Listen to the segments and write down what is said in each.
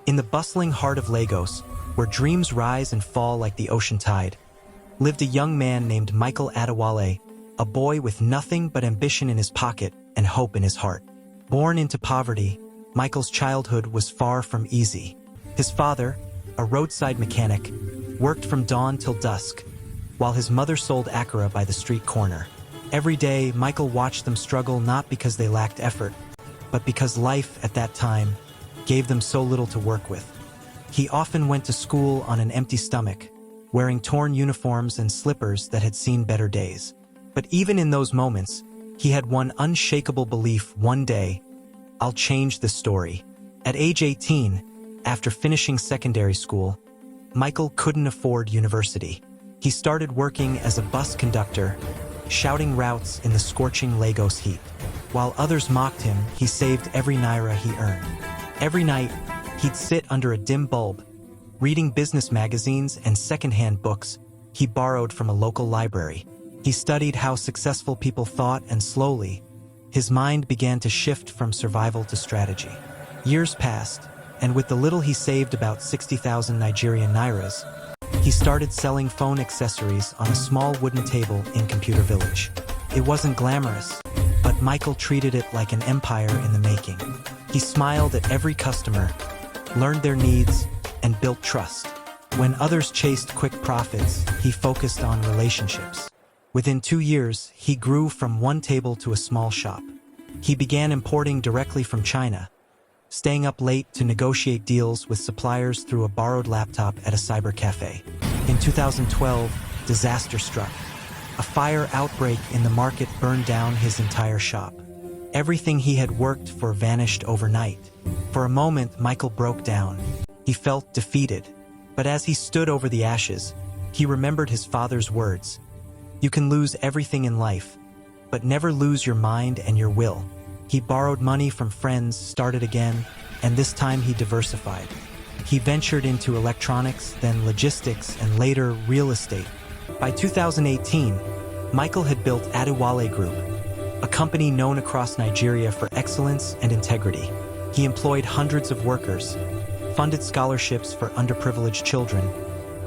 In the bustling heart of Lagos, where dreams rise and fall like the ocean tide, lived a young man named Michael Adewale, a boy with nothing but ambition in his pocket and hope in his heart. Born into poverty, Michael's childhood was far from easy. His father, a roadside mechanic, worked from dawn till dusk, while his mother sold akara by the street corner. Every day, Michael watched them struggle not because they lacked effort, but because life at that time gave them so little to work with. He often went to school on an empty stomach, wearing torn uniforms and slippers that had seen better days. But even in those moments, he had one unshakable belief: one day, I'll change this story. At age 18, after finishing secondary school, Michael couldn't afford university. He started working as a bus conductor, shouting routes in the scorching Lagos heat. While others mocked him, he saved every naira he earned. Every night, he'd sit under a dim bulb, reading business magazines and secondhand books he borrowed from a local library. He studied how successful people thought, and slowly, his mind began to shift from survival to strategy. Years passed, and with the little he saved, about 60,000 Nigerian nairas, he started selling phone accessories on a small wooden table in Computer Village. It wasn't glamorous, but Michael treated it like an empire in the making. He smiled at every customer, learned their needs, and built trust. When others chased quick profits, he focused on relationships. Within 2 years, he grew from one table to a small shop. He began importing directly from China, staying up late to negotiate deals with suppliers through a borrowed laptop at a cyber cafe. In 2012, disaster struck. A fire outbreak in the market burned down his entire shop. Everything he had worked for vanished overnight. For a moment, Michael broke down. He felt defeated. But as he stood over the ashes, he remembered his father's words: "You can lose everything in life, but never lose your mind and your will." He borrowed money from friends, started again, and this time he diversified. He ventured into electronics, then logistics, and later real estate. By 2018, Michael had built Adewale Group, a company known across Nigeria for excellence and integrity. He employed hundreds of workers, funded scholarships for underprivileged children,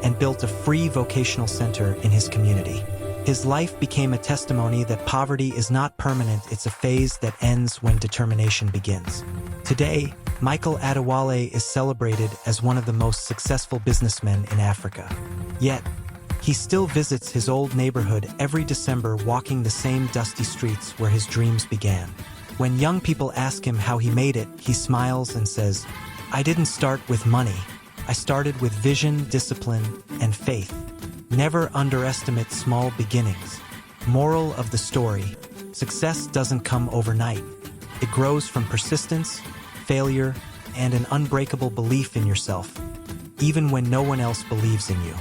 and built a free vocational center in his community. His life became a testimony that poverty is not permanent, it's a phase that ends when determination begins. Today, Michael Adewale is celebrated as one of the most successful businessmen in Africa. Yet, he still visits his old neighborhood every December, walking the same dusty streets where his dreams began. When young people ask him how he made it, he smiles and says, "I didn't start with money. I started with vision, discipline, and faith. Never underestimate small beginnings." Moral of the story: success doesn't come overnight. It grows from persistence, failure, and an unbreakable belief in yourself, even when no one else believes in you.